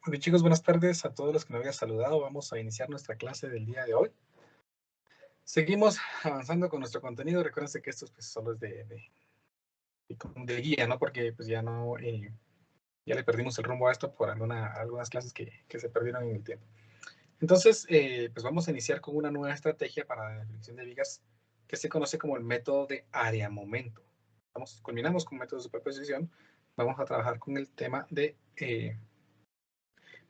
Bueno, chicos, buenas tardes a todos los que me habían saludado. Vamos a iniciar nuestra clase del día de hoy. Seguimos avanzando con nuestro contenido. Recuérdense que esto pues, solo es de guía, ¿no? Porque pues ya no, ya le perdimos el rumbo a esto por algunas clases que se perdieron en el tiempo. Entonces, pues vamos a iniciar con una nueva estrategia para la definición de vigas que se conoce como el método de área-momento. Culminamos con método de superposición. Vamos a trabajar con el tema de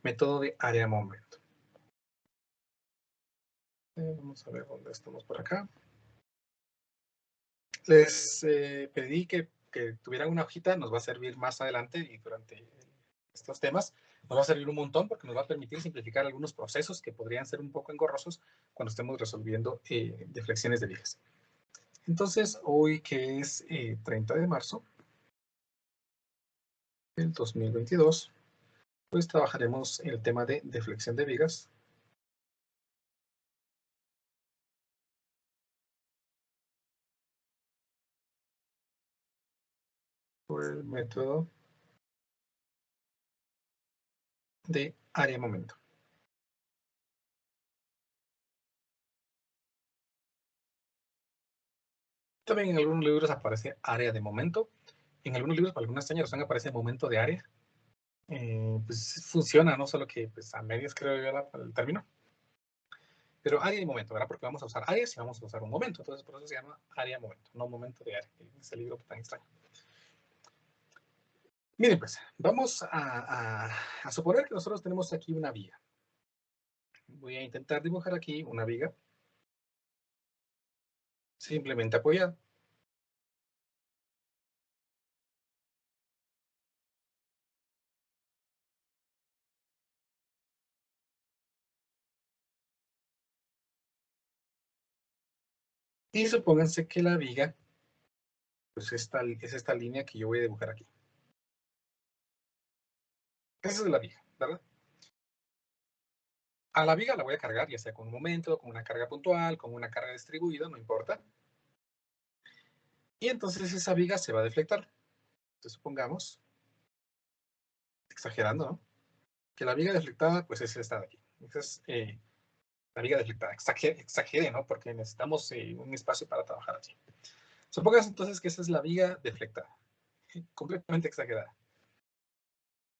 método de área-momento. Vamos a ver dónde estamos por acá. Les pedí que tuvieran una hojita, nos va a servir más adelante y durante estos temas. Nos va a servir un montón porque nos va a permitir simplificar algunos procesos que podrían ser un poco engorrosos cuando estemos resolviendo deflexiones de vigas. Entonces, hoy que es 30 de marzo del 2022, pues trabajaremos el tema de deflexión de vigas. Por el método de área-momento. También en algunos libros aparece área de momento. En algunos libros, para algunas extrañas, aparece momento de área. Pues funciona, no solo que pues, a medias creo yo el término. Pero área y momento, ¿verdad? Porque vamos a usar áreas y vamos a usar un momento. Entonces, por eso se llama área-momento, no momento de área. Ese libro tan extraño. Miren, pues, vamos a suponer que nosotros tenemos aquí una viga. Voy a intentar dibujar aquí una viga simplemente apoyada. Y supónganse que la viga pues es esta línea que yo voy a dibujar aquí. Esa es la viga, ¿verdad? A la viga la voy a cargar, ya sea con un momento, con una carga puntual, con una carga distribuida, no importa. Y entonces esa viga se va a deflectar. Entonces supongamos, exagerando, ¿no? Que la viga deflectada, pues es esta de aquí. Esa es la viga deflectada. Exagere, ¿no? Porque necesitamos un espacio para trabajar así. Supongamos entonces que esa es la viga deflectada. Completamente exagerada.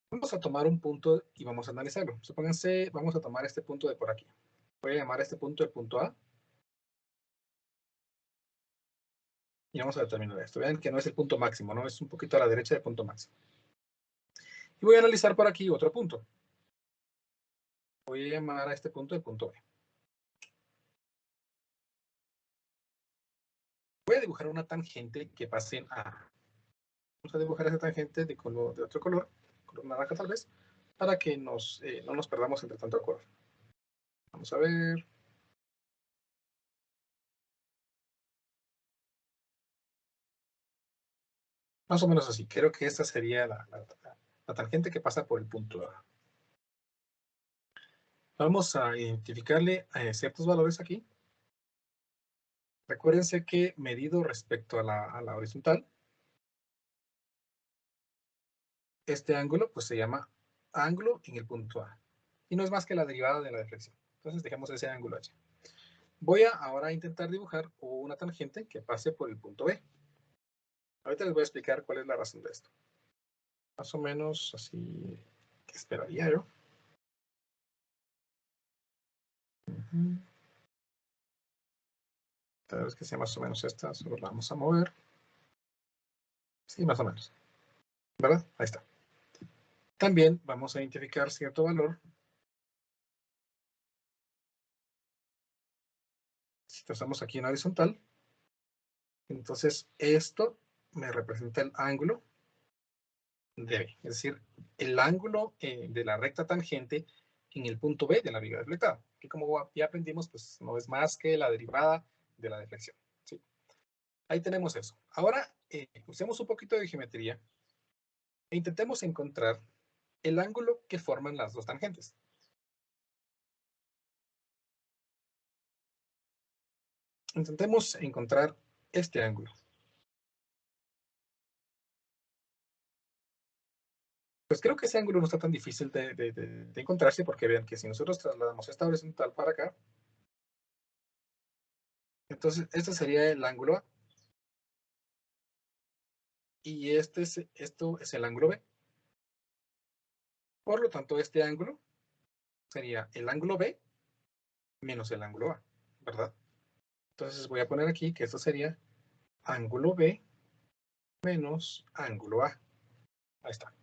Vamos a tomar un punto y vamos a analizarlo. Supónganse, vamos a tomar este punto de por aquí. Voy a llamar a este punto el punto A. Y vamos a determinar esto. Vean que no es el punto máximo, ¿no? Es un poquito a la derecha del punto máximo. Y voy a analizar por aquí otro punto. Voy a llamar a este punto el punto B. Voy a dibujar una tangente que pase en A. Vamos a dibujar esa tangente de otro color naranja tal vez, para que no nos perdamos entre tanto color. Vamos a ver. Más o menos así. Creo que esta sería la tangente que pasa por el punto A. Vamos a identificarle ciertos valores aquí. Recuérdense que medido respecto a la horizontal, este ángulo pues se llama ángulo en el punto A. Y no es más que la derivada de la deflexión. Entonces dejemos ese ángulo allí. Voy a ahora intentar dibujar una tangente que pase por el punto B. Ahorita les voy a explicar cuál es la razón de esto. Más o menos así que esperaría yo. Tal vez que sea más o menos esta, solo la vamos a mover. Sí, más o menos. ¿Verdad? Ahí está. También vamos a identificar cierto valor. Si trazamos aquí en horizontal, entonces esto me representa el ángulo de B, es decir, el ángulo de la recta tangente en el punto B de la viga deflectada, que como ya aprendimos, pues no es más que la derivada de la deflexión. ¿Sí? Ahí tenemos eso. Ahora, usemos un poquito de geometría e intentemos encontrar el ángulo que forman las dos tangentes. Intentemos encontrar este ángulo. pues creo que ese ángulo no está tan difícil de encontrarse, porque vean que si nosotros trasladamos esta horizontal para acá, entonces este sería el ángulo A. Y esto es el ángulo B. Por lo tanto, este ángulo sería el ángulo B menos el ángulo A, ¿verdad? Entonces voy a poner aquí que esto sería ángulo B menos ángulo A. Ahí está.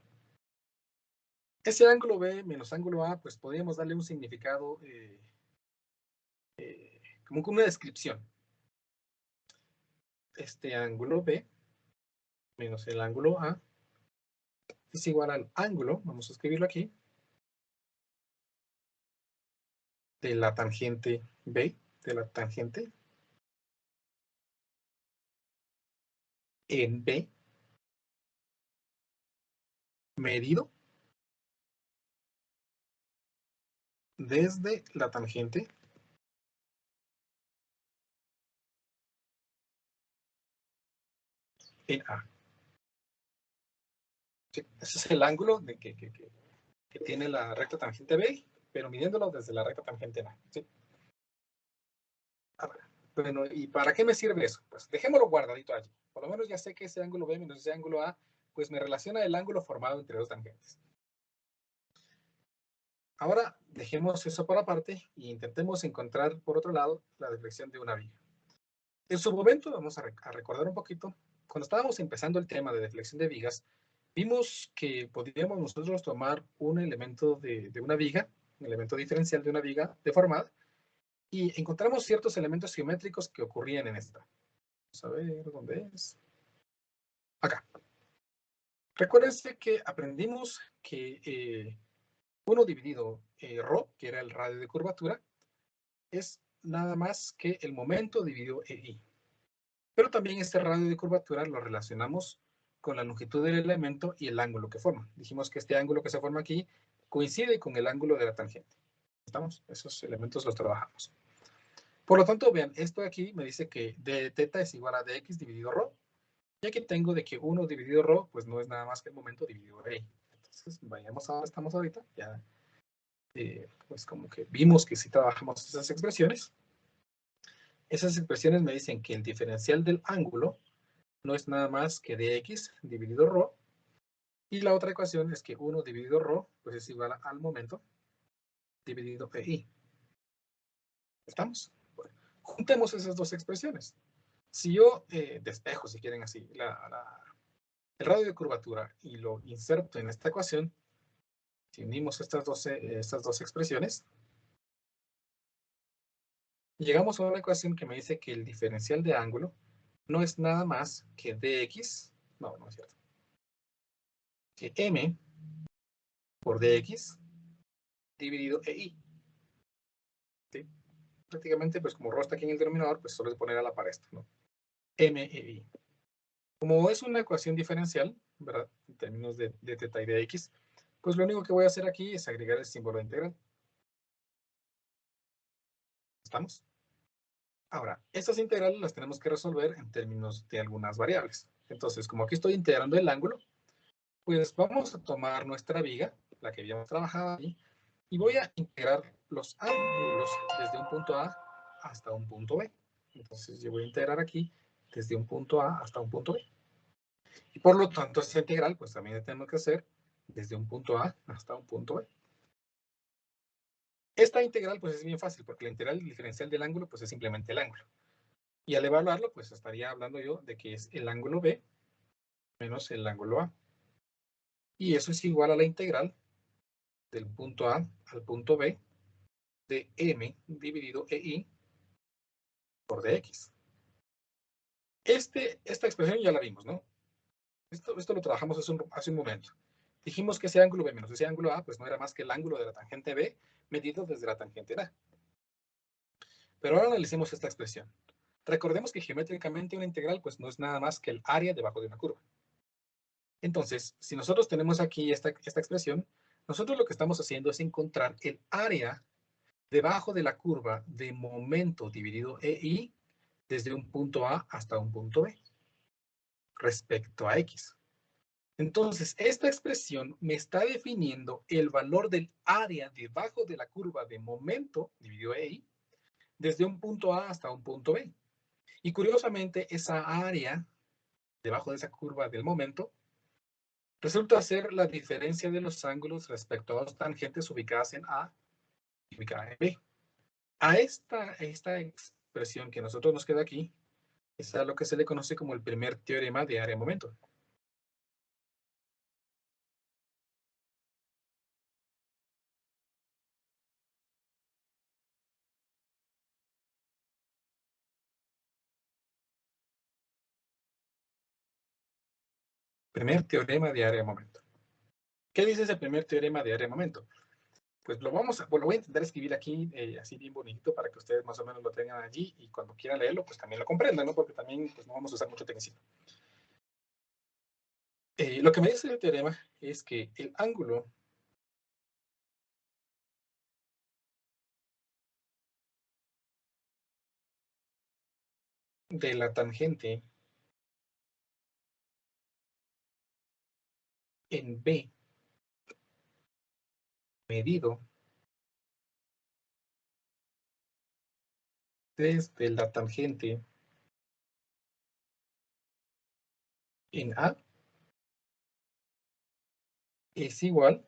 Ese ángulo B menos ángulo A, pues podríamos darle un significado como con una descripción. Este ángulo B menos el ángulo A es igual al ángulo, vamos a escribirlo aquí, de la tangente B, de la tangente en B, medido desde la tangente en A. Sí, ese es el ángulo que tiene la recta tangente B, pero midiéndolo desde la recta tangente A. ¿Sí? Ahora, bueno, ¿y para qué me sirve eso? Pues dejémoslo guardadito allí. Por lo menos ya sé que ese ángulo B menos ese ángulo A, pues me relaciona el ángulo formado entre dos tangentes. Ahora dejemos eso por aparte e intentemos encontrar, por otro lado, la deflexión de una viga. En su momento, vamos a recordar un poquito, cuando estábamos empezando el tema de deflexión de vigas, vimos que podríamos nosotros tomar un elemento de una viga, un elemento diferencial de una viga deformada, y encontramos ciertos elementos geométricos que ocurrían en esta. Vamos a ver dónde es. Acá. Recuérdense que aprendimos que 1 dividido ρ, que era el radio de curvatura, es nada más que el momento dividido EI. Pero también este radio de curvatura lo relacionamos con la longitud del elemento y el ángulo que forma. Dijimos que este ángulo que se forma aquí coincide con el ángulo de la tangente. ¿Estamos? Esos elementos los trabajamos. Por lo tanto, vean, esto de aquí me dice que d teta es igual a dx dividido ρ. Y aquí tengo de que 1 dividido ρ, pues no es nada más que el momento dividido EI. Entonces, vayamos a donde estamos ahorita. Ya, pues como que vimos que sí trabajamos esas expresiones. Esas expresiones me dicen que el diferencial del ángulo no es nada más que dx dividido ρ. Y la otra ecuación es que 1 dividido ρ, pues es igual al momento dividido EI. ¿Estamos? Bueno, juntemos esas dos expresiones. Si yo despejo, si quieren así, el radio de curvatura y lo inserto en esta ecuación, si unimos estas dos expresiones, llegamos a una ecuación que me dice que el diferencial de ángulo no es nada más que dx, no es cierto, que m por dx dividido EI. ¿Sí? Prácticamente, pues como ρ está aquí en el denominador, pues solo es poner a la par esto, ¿no? M e I. Como es una ecuación diferencial, ¿verdad? En términos de teta y de x, pues lo único que voy a hacer aquí es agregar el símbolo de integral. ¿Estamos? Ahora, estas integrales las tenemos que resolver en términos de algunas variables. Entonces, como aquí estoy integrando el ángulo, pues vamos a tomar nuestra viga, la que habíamos trabajado ahí, y voy a integrar los ángulos desde un punto A hasta un punto B. Entonces yo voy a integrar aquí desde un punto A hasta un punto B. Y por lo tanto, esta integral, pues también la tenemos que hacer desde un punto A hasta un punto B. Esta integral, pues es bien fácil, porque la integral diferencial del ángulo, pues es simplemente el ángulo. Y al evaluarlo, pues estaría hablando yo de que es el ángulo B menos el ángulo A. Y eso es igual a la integral del punto A al punto B de m dividido EI por dx. Esta expresión ya la vimos, ¿no? Esto lo trabajamos hace un momento. Dijimos que ese ángulo B menos ese ángulo A, pues no era más que el ángulo de la tangente B medido desde la tangente A. Pero ahora analicemos esta expresión. Recordemos que geométricamente una integral, pues no es nada más que el área debajo de una curva. Entonces, si nosotros tenemos aquí esta expresión, nosotros lo que estamos haciendo es encontrar el área debajo de la curva de momento dividido EI desde un punto A hasta un punto B respecto a X. Entonces, esta expresión me está definiendo el valor del área debajo de la curva de momento, dividido EI, desde un punto A hasta un punto B. Y curiosamente, esa área debajo de esa curva del momento resulta ser la diferencia de los ángulos respecto a dos tangentes ubicadas en A y ubicadas en B. A esta expresión que a nosotros nos queda aquí, es a lo que se le conoce como el primer teorema de área-momento. Primer teorema de área-momento. ¿Qué dice ese primer teorema de área-momento? Pues lo voy a intentar escribir aquí así bien bonito para que ustedes más o menos lo tengan allí y cuando quieran leerlo, pues también lo comprendan, ¿no? Porque también pues, no vamos a usar mucho tecnicismo. Lo que me dice el teorema es que el ángulo de la tangente en B medido desde la tangente en A es igual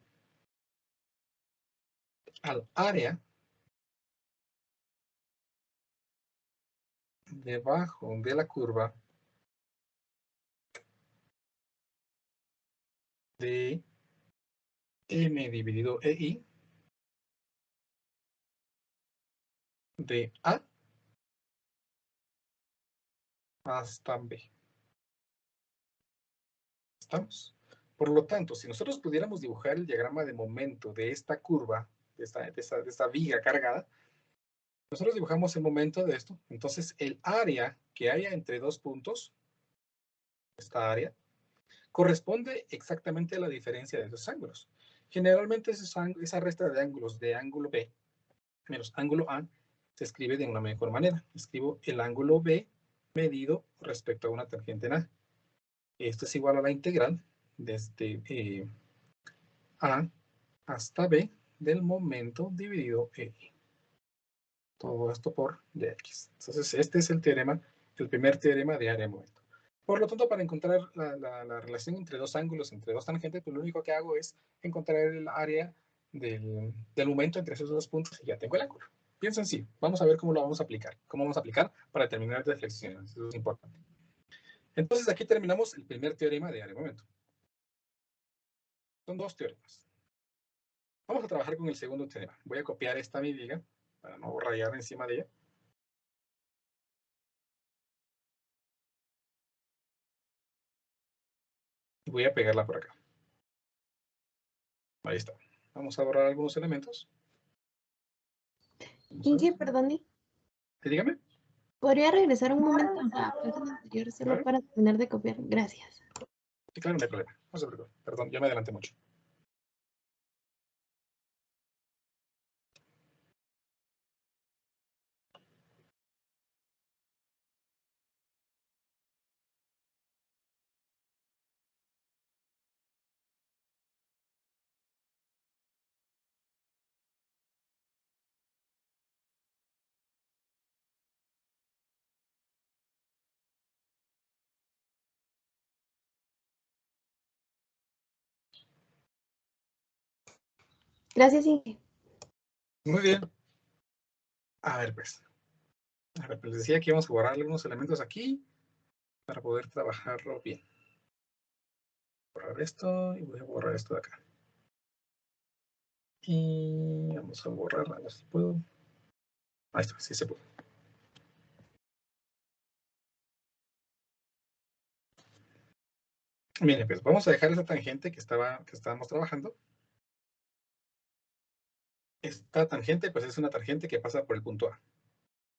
al área debajo de la curva de M dividido EI de A hasta B. ¿Estamos? Por lo tanto, si nosotros pudiéramos dibujar el diagrama de momento de esta curva, de esta viga cargada, nosotros dibujamos el momento de esto. Entonces, el área que haya entre dos puntos, esta área, corresponde exactamente a la diferencia de esos ángulos. Generalmente esa resta de ángulos de ángulo B menos ángulo A se escribe de una mejor manera. Escribo el ángulo B medido respecto a una tangente en A. Esto es igual a la integral desde A hasta B del momento dividido E. Todo esto por dx. Entonces, este es el teorema, el primer teorema de área-momento. Por lo tanto, para encontrar la relación entre dos ángulos, entre dos tangentes, pues lo único que hago es encontrar el área del momento entre esos dos puntos y ya tengo el ángulo. Bien sencillo. Vamos a ver cómo lo vamos a aplicar. Cómo vamos a aplicar para determinar las flexiones. Eso es importante. Entonces, aquí terminamos el primer teorema de área-momento. Son dos teoremas. Vamos a trabajar con el segundo teorema. Voy a copiar esta mi viga para no rayar encima de ella. Y voy a pegarla por acá. Ahí está. Vamos a borrar algunos elementos. Inge, perdone. Dígame. ¿Podría regresar un momento a la página anterior solo Claro. para terminar de copiar? Gracias. Sí, claro, no hay problema. No se preocupe. Perdón, ya me adelanté mucho. Gracias, Inge. Muy bien. A ver, pues. A ver, pues les decía que íbamos a borrar algunos elementos aquí para poder trabajarlo bien. Borrar esto y voy a borrar esto de acá. Y vamos a borrar, a ver si puedo. Ahí está, sí se puede. Miren, pues vamos a dejar esa tangente que estábamos trabajando. Esta tangente, pues es una tangente que pasa por el punto A.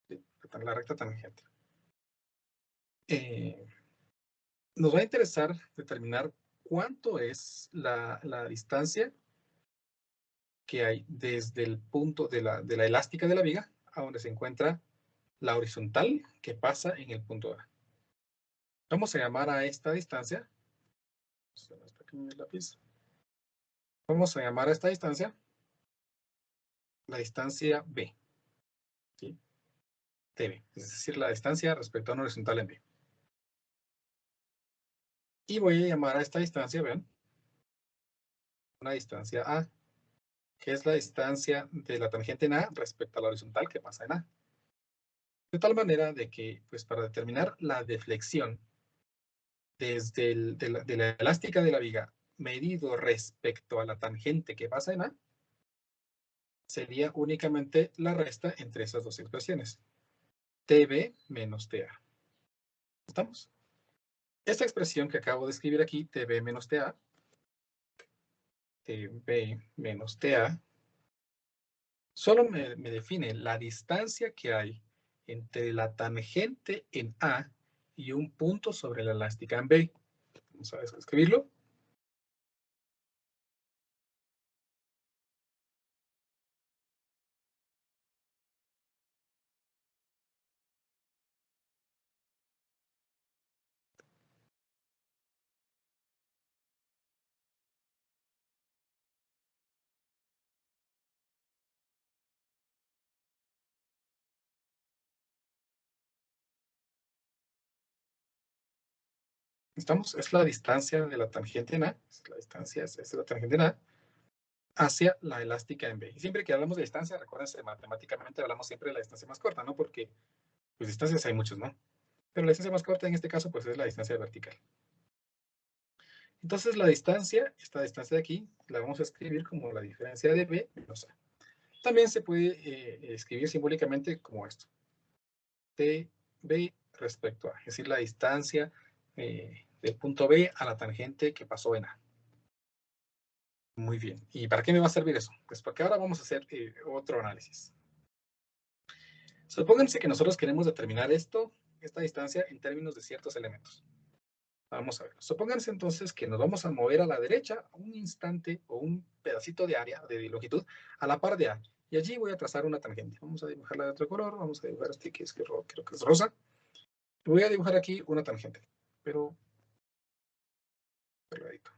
¿Sí? La recta tangente. Nos va a interesar determinar cuánto es la distancia que hay desde el punto de la elástica de la viga a donde se encuentra la horizontal que pasa en el punto A. Vamos a llamar a esta distancia, pequeño el lápiz. Vamos a llamar a esta distancia la distancia B. ¿Sí? TB, es decir, la distancia respecto a una horizontal en B. Y voy a llamar a esta distancia, vean, una distancia A, que es la distancia de la tangente en A respecto a la horizontal que pasa en A. De tal manera de que, pues para determinar la deflexión desde de la elástica de la viga medido respecto a la tangente que pasa en A, sería únicamente la resta entre esas dos expresiones. TB menos TA. ¿Estamos? Esta expresión que acabo de escribir aquí, TB menos TA, TB menos TA, solo me define la distancia que hay entre la tangente en A y un punto sobre la elástica en B. Vamos a escribirlo. ¿Estamos? Es la distancia de la tangente en A, es la distancia, es la tangente en A, hacia la elástica en B. Y siempre que hablamos de distancia, recuérdense, matemáticamente hablamos siempre de la distancia más corta, ¿no? Porque, pues, distancias hay muchos, ¿no? Pero la distancia más corta en este caso, pues, es la distancia vertical. Entonces, la distancia, esta distancia de aquí, la vamos a escribir como la diferencia de B menos A. También se puede escribir simbólicamente como esto. TB respecto a, es decir, la distancia del punto B a la tangente que pasó en A. Muy bien. ¿Y para qué me va a servir eso? Pues porque ahora vamos a hacer otro análisis. Supónganse que nosotros queremos determinar esta distancia en términos de ciertos elementos. Vamos a ver. Supónganse entonces que nos vamos a mover a la derecha un instante o un pedacito de área, de longitud, a la par de A. Y allí voy a trazar una tangente. Vamos a dibujarla de otro color. Vamos a dibujar este que creo que es rosa. Voy a dibujar aquí una tangente, pero pegadito.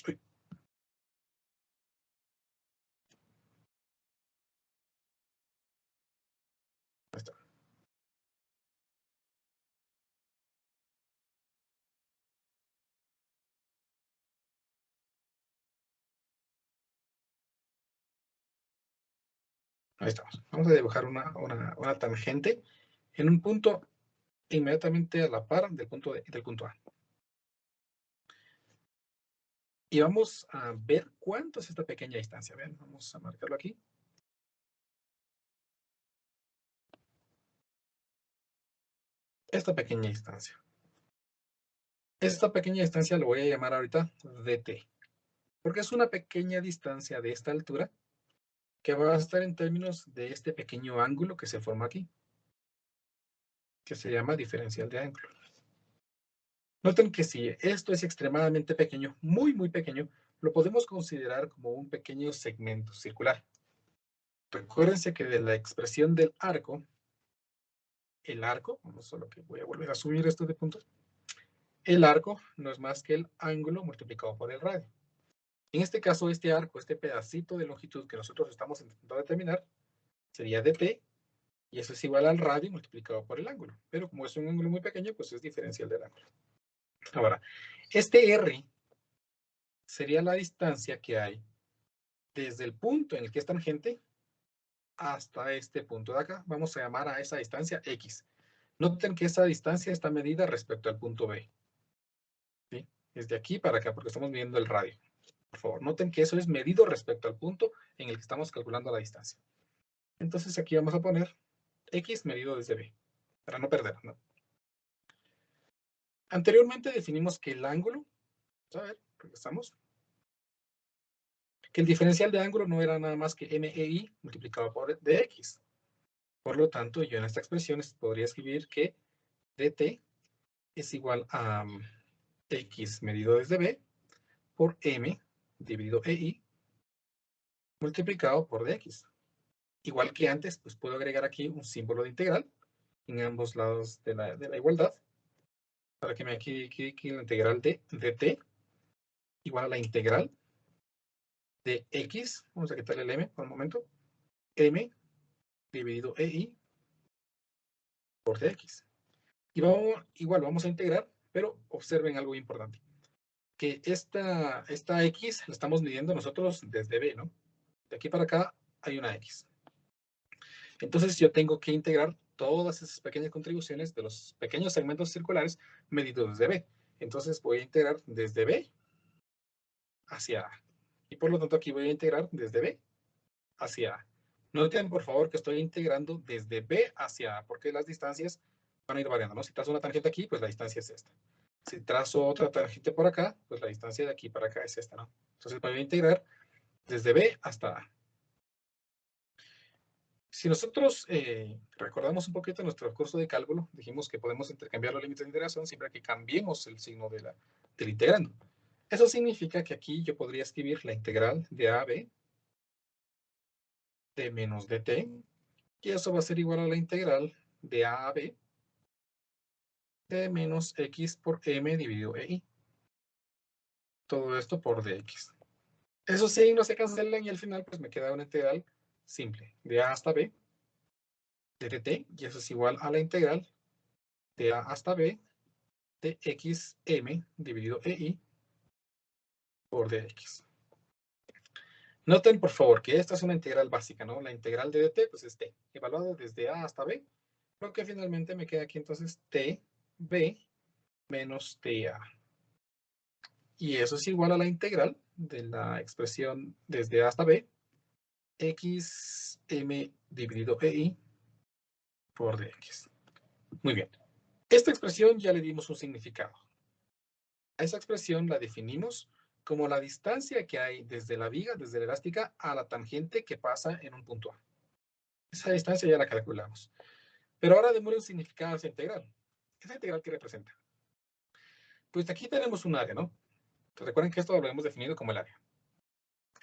Uy. Ahí está. Ahí estamos. Vamos a dibujar una tangente en un punto inmediatamente a la par del punto A. Y vamos a ver cuánto es esta pequeña distancia. Vean, vamos a marcarlo aquí. Esta pequeña distancia. Esta pequeña distancia lo voy a llamar ahorita dt. Porque es una pequeña distancia de esta altura que va a estar en términos de este pequeño ángulo que se forma aquí, que se llama diferencial de ángulo. Noten que si esto es extremadamente pequeño, muy, muy pequeño, lo podemos considerar como un pequeño segmento circular. Recuérdense que de la expresión del arco, el arco, solo que voy a volver a subir esto de puntos, el arco no es más que el ángulo multiplicado por el radio. En este caso, este arco, este pedacito de longitud que nosotros estamos intentando determinar, sería dt, y eso es igual al radio multiplicado por el ángulo. Pero como es un ángulo muy pequeño, pues es diferencial del ángulo. Ahora, este r sería la distancia que hay desde el punto en el que es tangente hasta este punto de acá. Vamos a llamar a esa distancia x. Noten que esa distancia está medida respecto al punto B. ¿Sí? Desde aquí para acá, porque estamos midiendo el radio. Por favor, noten que eso es medido respecto al punto en el que estamos calculando la distancia. Entonces aquí vamos a poner x medido desde B, para no perder, ¿no? Anteriormente definimos que el ángulo, a ver, regresamos, que el diferencial de ángulo no era nada más que MEI multiplicado por dx. Por lo tanto, yo en esta expresión podría escribir que dt es igual a x medido desde B por m dividido EI multiplicado por dx. igual que antes, pues puedo agregar aquí un símbolo de integral en ambos lados de la igualdad, para que me quede aquí la integral de t igual a la integral de x, vamos a quitarle el m por un momento, m dividido EI por dx. Y igual vamos a integrar, pero observen algo importante, que esta x la estamos midiendo nosotros desde b, ¿no? De aquí para acá hay una x. Entonces yo tengo que integrar todas esas pequeñas contribuciones de los pequeños segmentos circulares medidos desde b. Entonces voy a integrar desde b hacia a. Y por lo tanto aquí voy a integrar desde b hacia a. Noten, por favor, que estoy integrando desde b hacia a, porque las distancias van a ir variando, ¿no? Si trazo una tangente aquí, pues la distancia es esta. Si trazo otra tangente por acá, pues la distancia de aquí para acá es esta, ¿no? Entonces voy a integrar desde b hasta a. Si nosotros recordamos un poquito nuestro curso de cálculo, dijimos que podemos intercambiar los límites de integración siempre que cambiemos el signo del integrando. Eso significa que aquí yo podría escribir la integral de a a b de menos dt, y eso va a ser igual a la integral de a a b de menos x por m dividido ei. Todo esto por dx. Esos signos se cancelan y al final pues me queda una integral simple de a hasta b de dt, y eso es igual a la integral de a hasta b de xm dividido ei por dx. Noten, por favor, que esta es una integral básica, ¿no? La integral de dt, pues es t, evaluado desde a hasta b, lo que finalmente me queda aquí entonces tb menos ta. Y eso es igual a la integral de la expresión desde a hasta b, xm dividido ei por dx. Muy bien. Esta expresión ya le dimos un significado. A esa expresión la definimos como la distancia que hay desde la viga, desde la elástica, a la tangente que pasa en un punto A. Esa distancia ya la calculamos. Pero ahora démosle un significado a esa integral. ¿Esa integral qué representa? Pues aquí tenemos un área, ¿no? Recuerden que esto lo hemos definido como el área.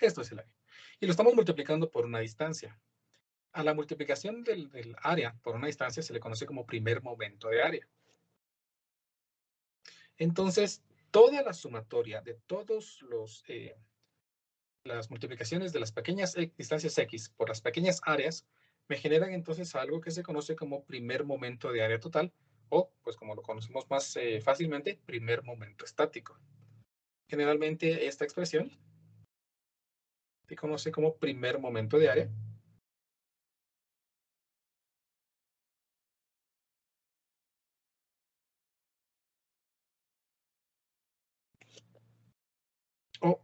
Esto es el área. Y lo estamos multiplicando por una distancia. A la multiplicación del área por una distancia se le conoce como primer momento de área. Entonces, toda la sumatoria de todos las multiplicaciones de las pequeñas distancias x por las pequeñas áreas me generan entonces algo que se conoce como primer momento de área total, o pues como lo conocemos más fácilmente, primer momento estático. Generalmente esta expresión se conoce como primer momento de área. O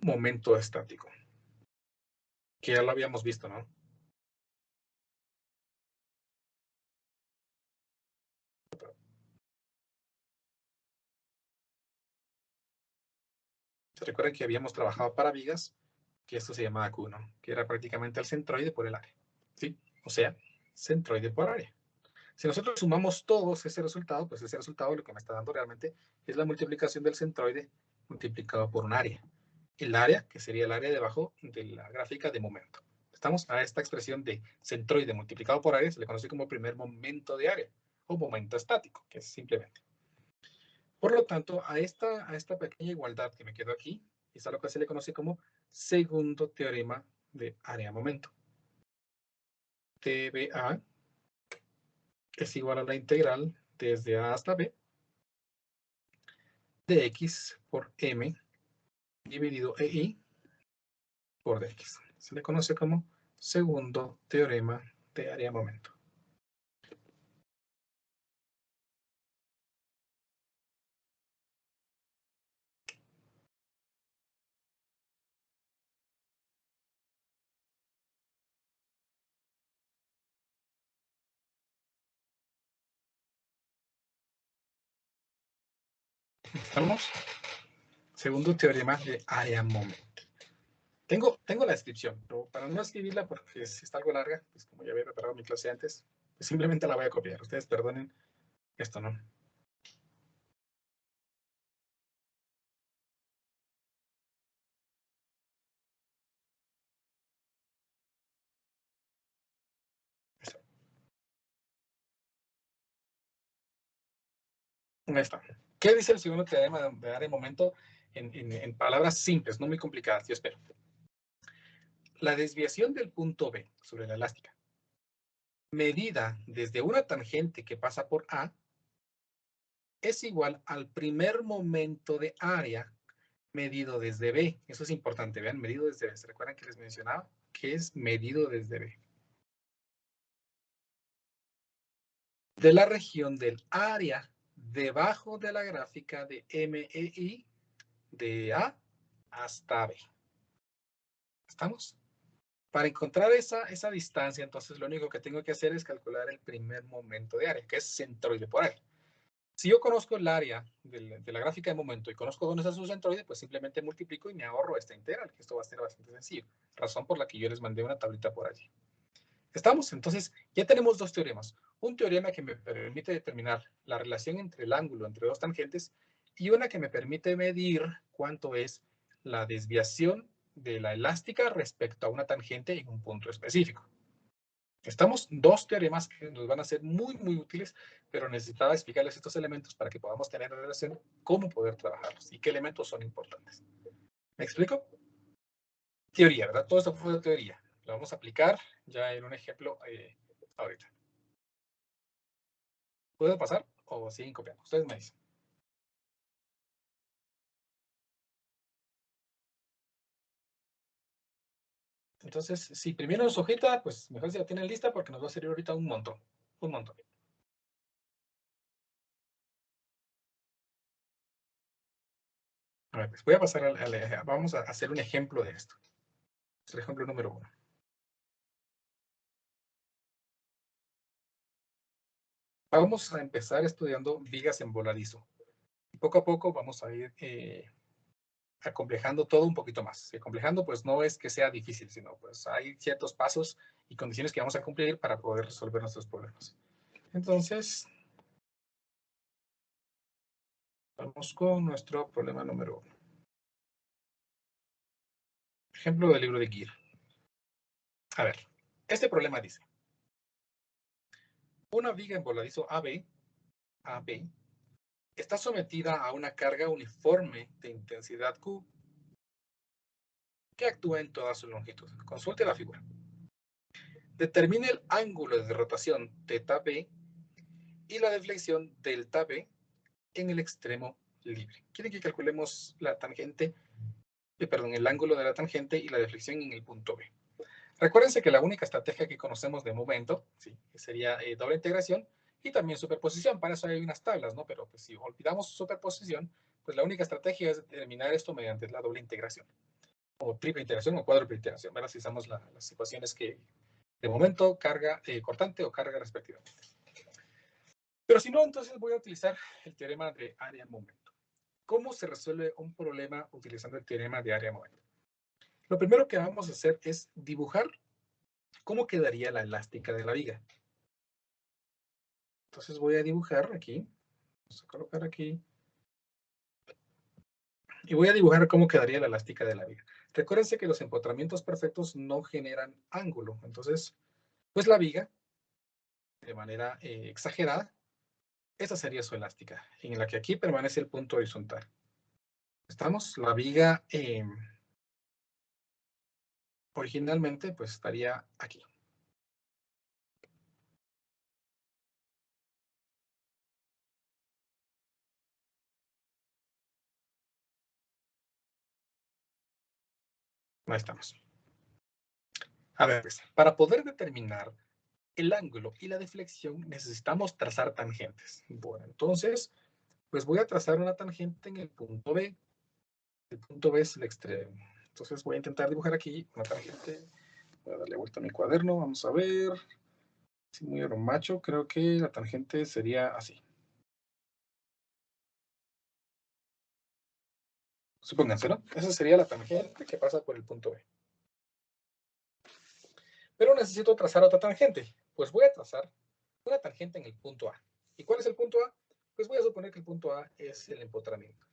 momento estático, que ya lo habíamos visto, ¿no? ¿Se recuerdan que habíamos trabajado para vigas? Que esto se llamaba Q1, que era prácticamente el centroide por el área, ¿sí? O sea, centroide por área. Si nosotros sumamos todos ese resultado, pues ese resultado lo que me está dando realmente es la multiplicación del centroide multiplicado por un área. El área, que sería el área debajo de la gráfica de momento. Estamos a esta expresión de centroide multiplicado por área, se le conoce como primer momento de área, o momento estático, que es simplemente. Por lo tanto, a esta pequeña igualdad que me quedó aquí, es a lo que se le conoce como segundo teorema de área-momento. TBA es igual a la integral desde A hasta B de x por m dividido EI por dx. Se le conoce como segundo teorema de área-momento. ¿Estamos? Segundo teorema de área-momento. Tengo la descripción, pero para no escribirla porque está algo larga, pues como ya había preparado mi clase antes, pues simplemente la voy a copiar. Ustedes perdonen esto, ¿no? Ahí está. ¿Qué dice el segundo teorema de área de momento en palabras simples, no muy complicadas? Yo espero. La desviación del punto B sobre la elástica, medida desde una tangente que pasa por A, es igual al primer momento de área medido desde B. Eso es importante, vean, medido desde B. ¿Se recuerdan que les mencionaba que es medido desde B? De la región del área debajo de la gráfica de MEI de A hasta B. ¿Estamos? Para encontrar esa distancia, entonces lo único que tengo que hacer es calcular el primer momento de área, que es centroide por área. Si yo conozco el área de la gráfica de momento y conozco dónde está su centroide, pues simplemente multiplico y me ahorro esta integral, que esto va a ser bastante sencillo. Razón por la que yo les mandé una tablita por allí. ¿Estamos? Entonces, ya tenemos dos teoremas. Un teorema que me permite determinar la relación entre el ángulo entre dos tangentes y una que me permite medir cuánto es la desviación de la elástica respecto a una tangente en un punto específico. Estamos dos teoremas que nos van a ser muy, muy útiles, pero necesitaba explicarles estos elementos para que podamos tener relación cómo poder trabajarlos y qué elementos son importantes. ¿Me explico? Teoría, ¿verdad? Todo esto fue teoría. Lo vamos a aplicar ya en un ejemplo ahorita. ¿Puedo pasar o siguen copiando? Ustedes me dicen. Entonces, si primero nos hojita, pues mejor si la tienen lista porque nos va a servir ahorita un montón. Un montón. A ver, pues voy a pasar vamos a hacer un ejemplo de esto. Es el ejemplo número 1. Vamos a empezar estudiando vigas en voladizo. Y poco a poco vamos a ir acomplejando todo un poquito más. Y acomplejando, pues no es que sea difícil, sino pues hay ciertos pasos y condiciones que vamos a cumplir para poder resolver nuestros problemas. Entonces, vamos con nuestro problema número 1. Ejemplo del libro de Gear. A ver, este problema dice, una viga en voladizo AB está sometida a una carga uniforme de intensidad Q que actúa en toda su longitud. Consulte la figura. Determine el ángulo de rotación θB y la deflexión ΔB en el extremo libre. Quieren que calculemos la tangente, el ángulo de la tangente y la deflexión en el punto B. Recuérdense que la única estrategia que conocemos de momento, ¿sí?, sería doble integración y también superposición. Para eso hay unas tablas, ¿no? Pero pues, si olvidamos superposición, pues la única estrategia es determinar esto mediante la doble integración. O triple integración o cuádruple integración, ¿verdad? Si usamos las ecuaciones que de momento, carga cortante o carga respectivamente. Pero si no, entonces voy a utilizar el teorema de área-momento. ¿Cómo se resuelve un problema utilizando el teorema de área-momento? Lo primero que vamos a hacer es dibujar cómo quedaría la elástica de la viga. Entonces voy a dibujar aquí. Vamos a colocar aquí. Y voy a dibujar cómo quedaría la elástica de la viga. Recuérdense que los empotramientos perfectos no generan ángulo. Entonces, pues la viga, de manera exagerada, esa sería su elástica, en la que aquí permanece el punto horizontal. ¿Estamos? La viga originalmente pues estaría aquí. Ahí estamos. A ver, pues, para poder determinar el ángulo y la deflexión necesitamos trazar tangentes. Bueno, entonces, pues voy a trazar una tangente en el punto B. El punto B es el extremo. Entonces voy a intentar dibujar aquí una tangente. Voy a darle vuelta a mi cuaderno. Vamos a ver. Si muy macho, creo que la tangente sería así. Supónganse, ¿no? Esa sería la tangente que pasa por el punto B. Pero necesito trazar otra tangente. Pues voy a trazar una tangente en el punto A. ¿Y cuál es el punto A? Pues voy a suponer que el punto A es el empotramiento.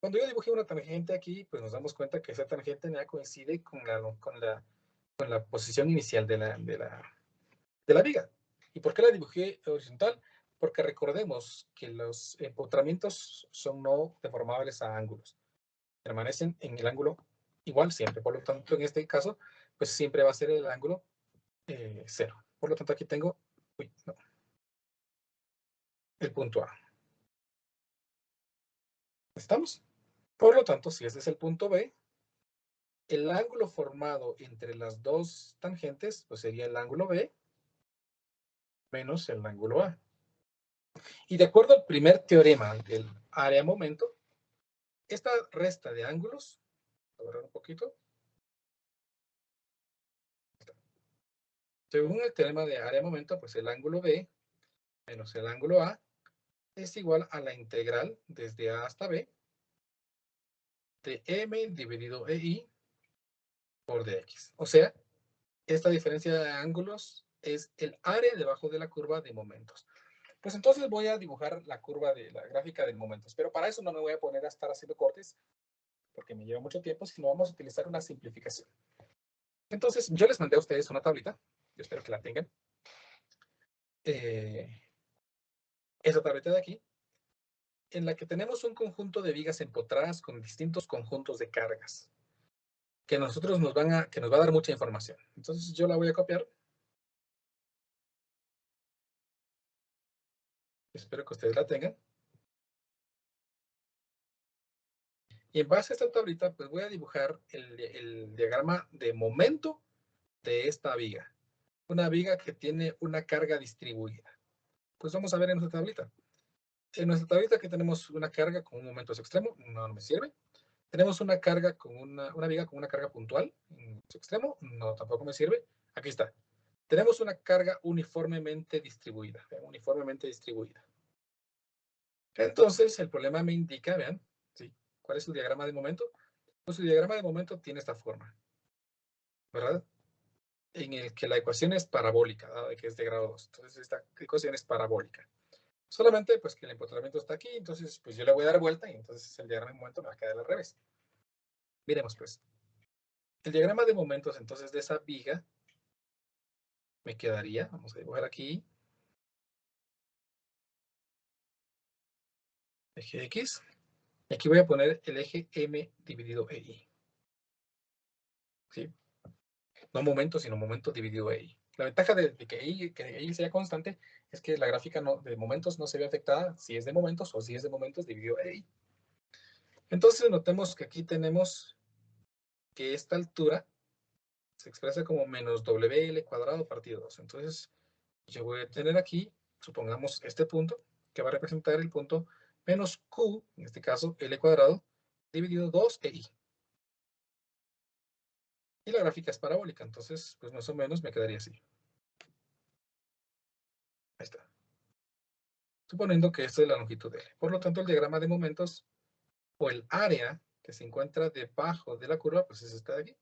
Cuando yo dibujé una tangente aquí, pues nos damos cuenta que esa tangente ya coincide con la posición inicial de la viga. ¿Y por qué la dibujé horizontal? Porque recordemos que los empotramientos son no deformables a ángulos. Permanecen en el ángulo igual siempre. Por lo tanto, en este caso, pues siempre va a ser el ángulo 0. Por lo tanto, aquí tengo el punto A. ¿Estamos? Por lo tanto, si este es el punto B, el ángulo formado entre las dos tangentes pues sería el ángulo B menos el ángulo A. Y de acuerdo al primer teorema del área-momento, esta resta de ángulos, voy a borrar un poquito. Según el teorema de área-momento, pues el ángulo B menos el ángulo A es igual a la integral desde A hasta B de M dividido EI por DX. O sea, esta diferencia de ángulos es el área debajo de la curva de momentos. Pues entonces voy a dibujar la curva de la gráfica de momentos, pero para eso no me voy a poner a estar haciendo cortes porque me lleva mucho tiempo, sino vamos a utilizar una simplificación. Entonces, yo les mandé a ustedes una tablita, yo espero que la tengan. Esa tableta de aquí, en la que tenemos un conjunto de vigas empotradas con distintos conjuntos de cargas, que nosotros que nos va a dar mucha información. Entonces, yo la voy a copiar. Espero que ustedes la tengan. Y en base a esta tablita, pues voy a dibujar el diagrama de momento de esta viga. Una viga que tiene una carga distribuida. Pues vamos a ver en nuestra tablita. En nuestra tablita aquí tenemos una carga con un momento a su extremo, no me sirve. Tenemos una carga con una viga con una carga puntual en su extremo, no, tampoco me sirve. Aquí está. Tenemos una carga uniformemente distribuida, uniformemente distribuida. Entonces, el problema me indica, vean, ¿sí? ¿Cuál es su diagrama de momento? Pues su diagrama de momento tiene esta forma, ¿verdad? En el que la ecuación es parabólica, dado que es de grado 2. Entonces, esta ecuación es parabólica. Solamente, pues, que el empotramiento está aquí, entonces, pues, yo le voy a dar vuelta y entonces el diagrama de momento me va a quedar al revés. Miremos, pues. El diagrama de momentos, entonces, de esa viga me quedaría, vamos a dibujar aquí, eje X, y aquí voy a poner el eje M dividido EI. ¿Sí? No momento, sino momento dividido EI. La ventaja de que EI sea constante es que la gráfica de momentos no se ve afectada si es de momentos o si es de momentos dividido EI. Entonces notemos que aquí tenemos que esta altura se expresa como menos WL cuadrado partido 2. Entonces yo voy a tener aquí, supongamos este punto, que va a representar el punto menos Q, en este caso L cuadrado, dividido 2EI. Y la gráfica es parabólica, entonces pues más o menos me quedaría así. Ahí está. Suponiendo que esto es la longitud L. Por lo tanto, el diagrama de momentos o el área que se encuentra debajo de la curva, pues es esta de aquí.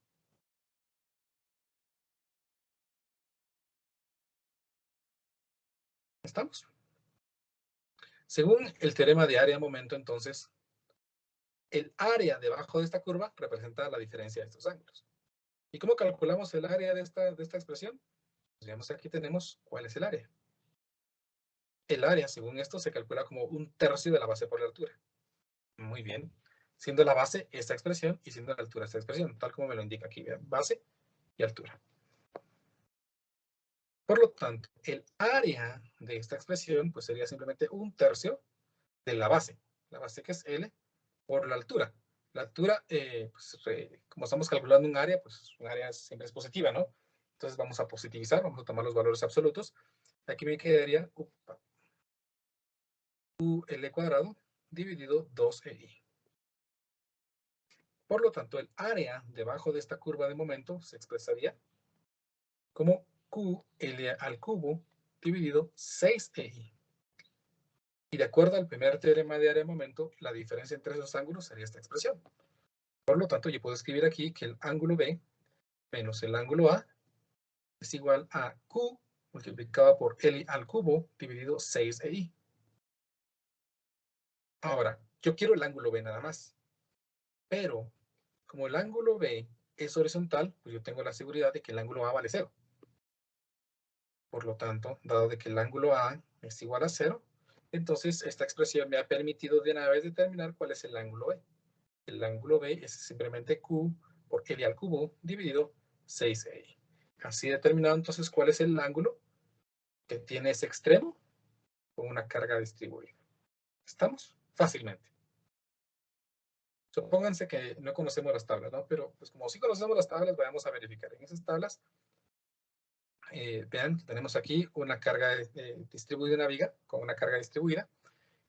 ¿Estamos? Según el teorema de área-momento, entonces, el área debajo de esta curva representa la diferencia de estos ángulos. ¿Y cómo calculamos el área de esta expresión? Pues digamos, aquí tenemos cuál es el área. El área, según esto, se calcula como 1/3 de la base por la altura. Muy bien. Siendo la base esta expresión y siendo la altura esta expresión, tal como me lo indica aquí. Vean, base y altura. Por lo tanto, el área de esta expresión pues sería simplemente 1/3 de la base que es L, por la altura. La altura, pues, como estamos calculando un área, pues un área siempre es positiva, ¿no? Entonces vamos a positivizar, vamos a tomar los valores absolutos. Aquí me quedaría UL cuadrado dividido 2EI. Por lo tanto, el área debajo de esta curva de momento se expresaría como QL al cubo dividido 6EI. Y de acuerdo al primer teorema de área-momento, la diferencia entre esos ángulos sería esta expresión. Por lo tanto, yo puedo escribir aquí que el ángulo B menos el ángulo A es igual a Q multiplicado por L al cubo dividido 6EI. Ahora, yo quiero el ángulo B nada más. Pero, como el ángulo B es horizontal, pues yo tengo la seguridad de que el ángulo A vale 0. Por lo tanto, dado de que el ángulo A es igual a 0. Entonces, esta expresión me ha permitido de una vez determinar cuál es el ángulo B. El ángulo B es simplemente Q por L al cubo dividido 6i. Así determinado entonces cuál es el ángulo que tiene ese extremo con una carga distribuida. ¿Estamos? Fácilmente. Supónganse que no conocemos las tablas, ¿no? Pero pues como sí conocemos las tablas, vamos a verificar. En esas tablas, vean, tenemos aquí una carga distribuida, una viga con una carga distribuida.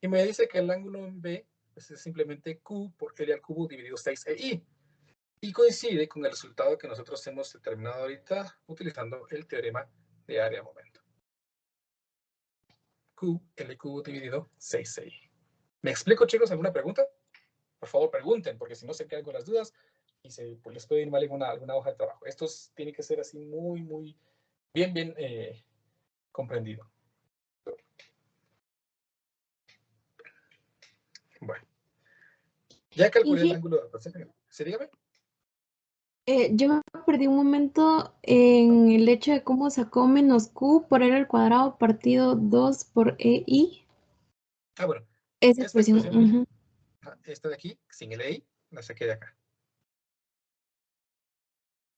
Y me dice que el ángulo en B pues, es simplemente Q por L al cubo dividido 6i. Y coincide con el resultado que nosotros hemos determinado ahorita utilizando el teorema de área-momento. Q, L cubo dividido 6i. ¿Me explico, chicos? ¿Alguna pregunta? Por favor, pregunten, porque si no se quedan con las dudas y pues les puede ir mal en alguna hoja de trabajo. Esto tiene que ser así muy bien comprendido. Bueno. Ya calculé el ángulo de rotación. ¿Sí, dígame? Yo me perdí un momento en el hecho de cómo sacó menos Q por R al cuadrado partido 2 por EI. Ah, bueno. Esa Esta expresión, esta de aquí, sin el EI, la saqué de acá.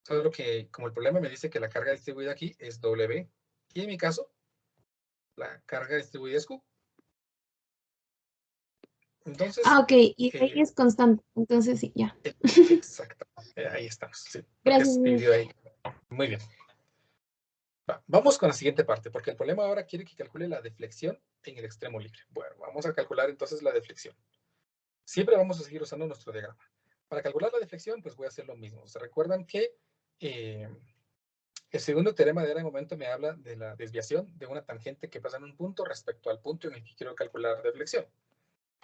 Solo que, como el problema me dice que la carga distribuida aquí es W, y en mi caso, la carga distribuida es Q. Entonces, ok, y EI es constante, entonces sí, ya. Exacto. Ahí estamos. Sí, porque Gracias. es dividido ahí. Muy bien. Vamos con la siguiente parte, porque el problema ahora quiere que calcule la deflexión en el extremo libre. Bueno, vamos a calcular entonces la deflexión. Siempre vamos a seguir usando nuestro diagrama. Para calcular la deflexión, pues voy a hacer lo mismo. ¿Se recuerdan que el segundo teorema de área-momento me habla de la desviación de una tangente que pasa en un punto respecto al punto en el que quiero calcular la deflexión?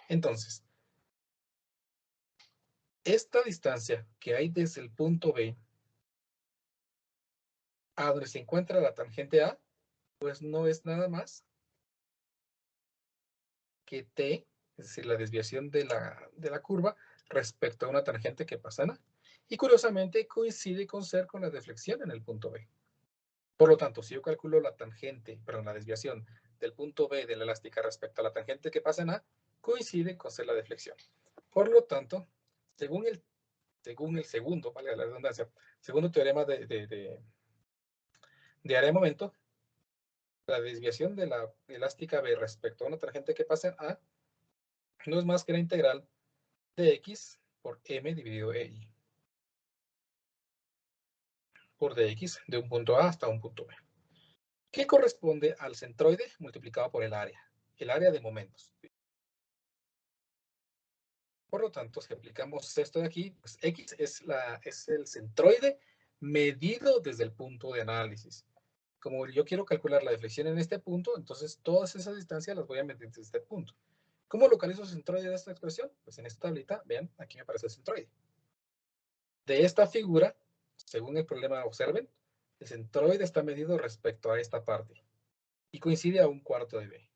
Entonces, esta distancia que hay desde el punto B a donde se encuentra la tangente A, pues no es nada más que T, es decir, la desviación de la curva respecto a una tangente que pasa en A. Y curiosamente coincide con ser con la deflexión en el punto B. Por lo tanto, si yo calculo la tangente, perdón, la desviación del punto B de la elástica respecto a la tangente que pasa en A, coincide con ser la deflexión. Por lo tanto, según el segundo, vale la redundancia, segundo teorema de área-momento, la desviación de la elástica B respecto a una tangente que pasa en A no es más que la integral de x por m dividido EI. Por dx de un punto A hasta un punto B. Que corresponde al centroide multiplicado por el área de momentos. Por lo tanto, si aplicamos esto de aquí, pues x es el centroide medido desde el punto de análisis. Como yo quiero calcular la deflexión en este punto, entonces todas esas distancias las voy a medir desde este punto. ¿Cómo localizo el centroide de esta expresión? Pues en esta tablita, vean, aquí me aparece el centroide. De esta figura, según el problema observen, el centroide está medido respecto a esta parte y coincide a un cuarto de B.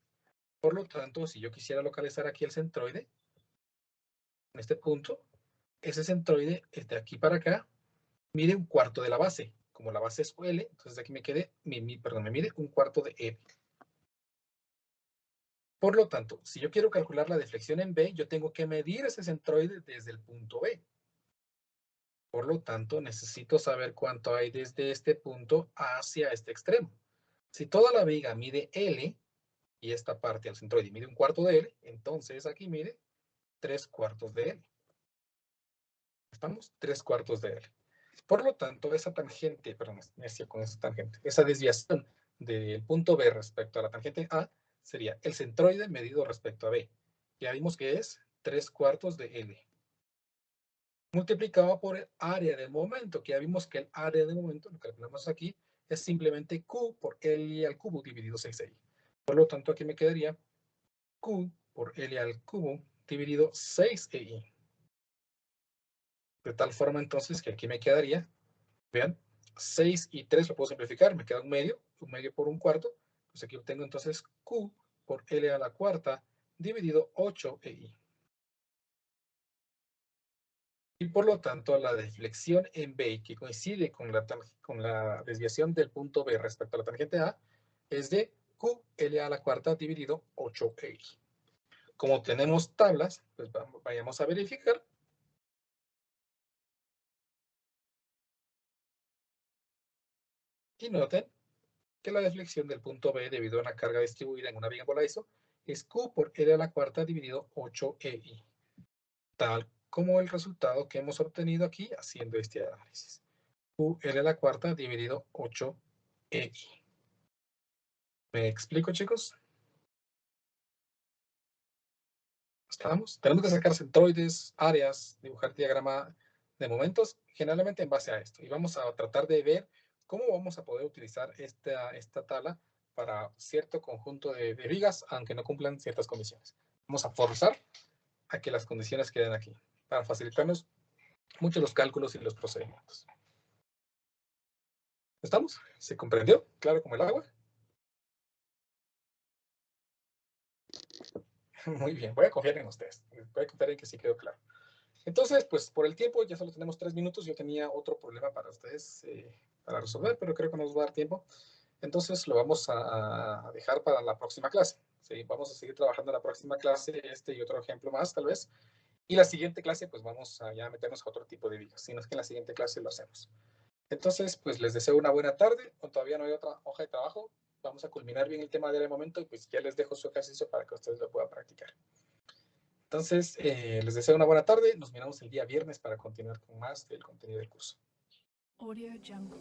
Por lo tanto, si yo quisiera localizar aquí el centroide, en este punto, ese centroide, de aquí para acá, mide un cuarto de la base. Como la base es L, entonces aquí me mide un cuarto de E. Por lo tanto, si yo quiero calcular la deflexión en B, yo tengo que medir ese centroide desde el punto B. Por lo tanto, necesito saber cuánto hay desde este punto hacia este extremo. Si toda la viga mide L y esta parte al centroide mide un cuarto de L, entonces aquí mide 3/4 de L. ¿Estamos? 3/4 de L. Por lo tanto, esa tangente, perdón, con esa tangente, esa desviación del punto B respecto a la tangente A sería el centroide medido respecto a B. Ya vimos que es 3/4 de L. Multiplicado por el área de momento, que ya vimos que el área de momento, lo calculamos aquí, es simplemente Q por L al cubo dividido 6i. Por lo tanto, aquí me quedaría Q por L al cubo dividido 6i. De tal forma entonces que aquí me quedaría, vean, 6 y 3 lo puedo simplificar, me queda un medio por un cuarto, pues aquí obtengo entonces Q por L a la cuarta dividido 8i. Y por lo tanto, la deflexión en B, que coincide con la desviación del punto B respecto a la tangente A, es de QL a la cuarta dividido 8L. Como tenemos tablas, pues vayamos a verificar. Y noten que la deflexión del punto B debido a una carga distribuida en una viga volaizo es Q por L a la cuarta dividido 8EI. Tal como el resultado que hemos obtenido aquí haciendo este análisis. QL a la cuarta dividido 8EI. ¿Me explico, chicos? ¿Estamos? Tenemos que sacar centroides, áreas, dibujar diagrama de momentos, generalmente en base a esto. Y vamos a tratar de ver cómo vamos a poder utilizar esta tabla para cierto conjunto de vigas, aunque no cumplan ciertas condiciones. Vamos a forzar a que las condiciones queden aquí, para facilitarnos mucho los cálculos y los procedimientos. ¿Estamos? ¿Se comprendió? Claro como el agua. Muy bien, voy a confiar en ustedes. Voy a confiar en que sí quedó claro. Entonces, pues por el tiempo, ya solo tenemos 3 minutos. Yo tenía otro problema para ustedes para resolver, pero creo que nos va a dar tiempo. Entonces lo vamos a dejar para la próxima clase. ¿Sí? Vamos a seguir trabajando en la próxima clase, este y otro ejemplo más, tal vez. Y la siguiente clase, pues vamos a ya meternos a otro tipo de vigas. Si no es que en la siguiente clase lo hacemos. Entonces, pues les deseo una buena tarde. O todavía no hay otra hoja de trabajo. Vamos a culminar bien el tema de momento y pues ya les dejo su ejercicio para que ustedes lo puedan practicar. Entonces, les deseo una buena tarde. Nos miramos el día viernes para continuar con más del contenido del curso. Audio Jungle.